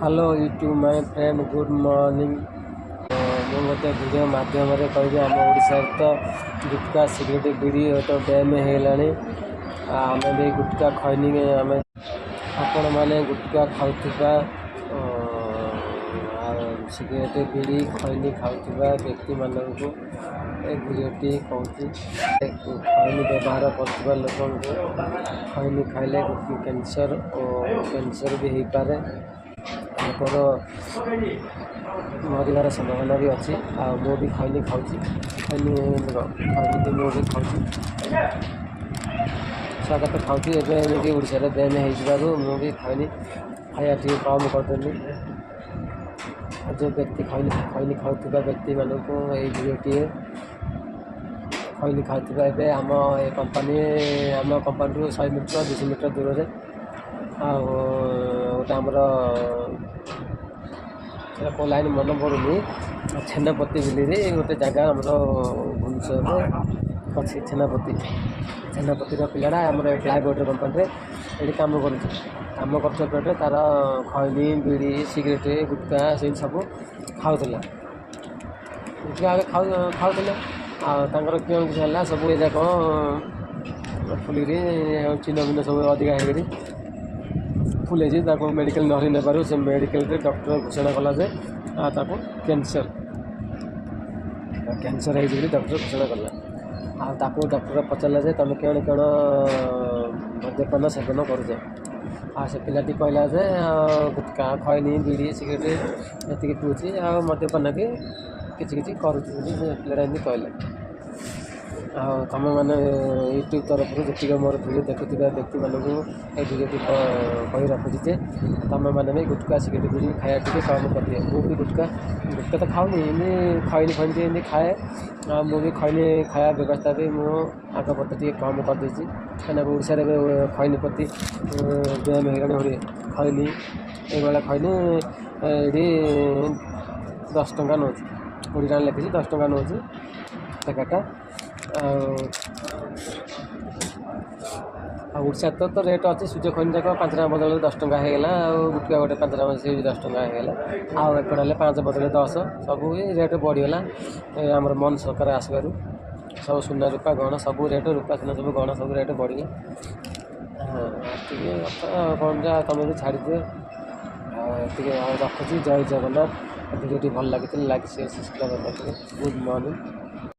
Hello YouTube my friend good morning. ମୁଁ ଗୋଟେ video ମାଧ୍ୟମରେ କହିବି ଆମ ଓଡ଼ିଶାରେ ତ ଗୁଟକା ସିଗାରେଟ୍ ବିଡ଼ି ତ ବ୍ୟାନ୍ ହେଇଗଲାଣି। ଆମେ ବି ଗୁଟକା ଖଇନି ଆମେ ଆପଣମାନେ ଗୁଟକା ଖାଉଥିବା ସିଗାରେଟ୍ ବିଡ଼ି ଖଇନି ଖାଉଥିବା ବ୍ୟକ୍ତିମାନଙ୍କୁ ଏ ଭିଡ଼ିଓଟି କହୁଛି। ଖଇନି ବ୍ୟବହାର କରୁଥିବା ଲୋକଙ୍କୁ ଖଇନି ଖାଇଲେ କ୍ୟାନ୍ସର ବି ହେଇପାରେ। ଲୋକର ମରିବାର ସମ୍ଭାବନା ବି ଅଛି। ଆଉ ମୁଁ ବି ଖଇନି ଖାଉଛି, ଖଇନି ମୁଁ ବି ଖାଉଛି, ସ୍ୱାଗତ ଖାଉଛି। ଏବେ ଏମିତି ଓଡ଼ିଶାରେ ବ୍ୟାନ୍ ହେଇଯିବାରୁ ମୁଁ ବି ଖଇନି ଖାଇବା ଟିକେ କମ୍ କରିଦେଲି। ଯେଉଁ ବ୍ୟକ୍ତି ଖଇନି ଖାଉଥିବା ବ୍ୟକ୍ତିମାନଙ୍କୁ ଏଇ ଭିଡ଼ିଓଟିଏ ଖଇନି ଖାଉଥିବା ଏବେ ଆମ କମ୍ପାନୀରୁ 100 ମିଟର 200 ମିଟର ଦୂରରେ ଆଉ ଗୋଟେ ଆମର ସେଟା କେଉଁ ଲାଇନ୍ ମନେ ପଡ଼ୁନି, ଛେନାପତି ବିଲିରେ ଗୋଟେ ଜାଗା ଆମର ଭୁବନେଶ୍ୱରରେ ଅଛି। ଛେନାପତିର ପିଲାଟା ଆମର ପ୍ଲାଇବୋର୍ଡ଼ କମ୍ପାନୀରେ ଏଠି କାମ କରୁଥିବା ପେଟରେ ତା'ର ଖଇନି ବିଡ଼ି ସିଗାରେଟ୍ ଗୁଟକା ସେଇ ସବୁ ଖାଉଥିଲା। ଖାଉଥିଲେ ଆଉ ତାଙ୍କର କେଉଁ କିଛି ହେଲା ସବୁ ଏ ଯାକ ଫୁଲିକିରି ଚିହ୍ନ ସବୁ ଅଧିକା ହେଇକରି ଫୁଲ୍ ହେଇଛି। ତାକୁ ମେଡ଼ିକାଲ ଧରି ନେବାରୁ ସେ ମେଡ଼ିକାଲରେ ଡକ୍ଟର ଘୋଷଣା କଲା ଯେ ତାକୁ କ୍ୟାନ୍ସର ହେଇଛି ବୋଲି ଡକ୍ଟର ଘୋଷଣା କଲା। ଆଉ ତାକୁ ଡକ୍ଟର ପଚାରିଲା ଯେ ତୁମେ କ'ଣ ମଦ୍ୟପାନ ସେବନ କରୁଛ? ଆଉ ସେ ପିଲାଟି କହିଲା ଯେ ଗୁଟକା ଖଇନି ବିଡ଼ି ସିଗାରେଟ୍ ଏତିକି ପିଉଛି ଆଉ ମଦ୍ୟପାନ ବି କିଛି କରୁଛି ବୋଲି ସେ ପିଲାଟା ଏମିତି କହିଲା। ଆଉ ତୁମେମାନେ ୟୁଟ୍ୟୁବ୍ ତରଫରୁ ଯେତିକି ମୋର ଭିଡ଼ିଓ ଦେଖୁଥିବା ବ୍ୟକ୍ତିମାନଙ୍କୁ ଏ ଭିଡ଼ିଓଟି କହି ରଖୁଛି ଯେ ତୁମେମାନେ ବି ଗୁଟକା ସିଗାରେଟ୍ ବିଡ଼ି ଖାଇବା ଟିକେ କମ୍ କରିଦିଅ। ମୁଁ ବି ଗୁଟକା ତ ଖାଉନି, ଏମିତି ଖଇନି ଏମିତି ଖାଏ। ଆଉ ମୁଁ ବି ଖଇନି ଖାଇବା ବ୍ୟବସ୍ଥା ବି ମୁଁ ଆଗ ପ୍ରତି ଟିକେ କମ୍ କରିଦେଇଛି। କାହିଁକିନା ଓଡ଼ିଶାରେ ଏବେ ଖଇନି ପ୍ରତି ବ୍ୟାନ୍ ହେଇଗଲାଣି। ଖଇନି ଏଇଭଳିଆ ଖଇନି ଏଠି 10 ଟଙ୍କା ନେଉଛି, 20 ଟଙ୍କା ଲେଖିଛି, 10 ଟଙ୍କା ନେଉଛି ପ୍ୟାକେଟ୍ଟା। ଆଉ ଓଡ଼ିଶାରେ ତ ରେଟ୍ ଅଛି। ସୂର୍ଯ୍ୟ ଖଇନି ଯାକ 5 ଟଙ୍କା ବଦଳରେ 10 ଟଙ୍କା ହେଇଗଲା। ଆଉ ଗୁଟକା ଗୋଟେ 5 ଟଙ୍କା ସେ 10 ଟଙ୍କା ହେଇଗଲା। ଆଉ ଏପଟେ ହେଲେ 5 ବଦଳରେ 10 ସବୁ ବି ରେଟ୍ ବଢ଼ିଗଲା। ଆମର ମୋହନ ସରକାର ଆସିବାରୁ ସବୁ ସୁନା ରୂପା ଗହଣା ସବୁ ରେଟ୍, ରୂପା ସୁନା ସବୁ ଗହଣା ସବୁ ରେଟ୍ ବଢ଼ିଲା। ଏତିକି କଥା କ'ଣ ଯା ତୁମେ ବି ଛାଡ଼ିଦିଅ। ଆଉ ଏତିକି ରଖୁଛି। ଜୟ ଜଗନ୍ନାଥ। ଭିଡ଼ିଓଟି ଭଲ ଲାଗିଥିଲେ ଲାଇକ୍ ସେୟାର ସବସ୍କ୍ରାଇବ୍ କରିବେ। Good morning.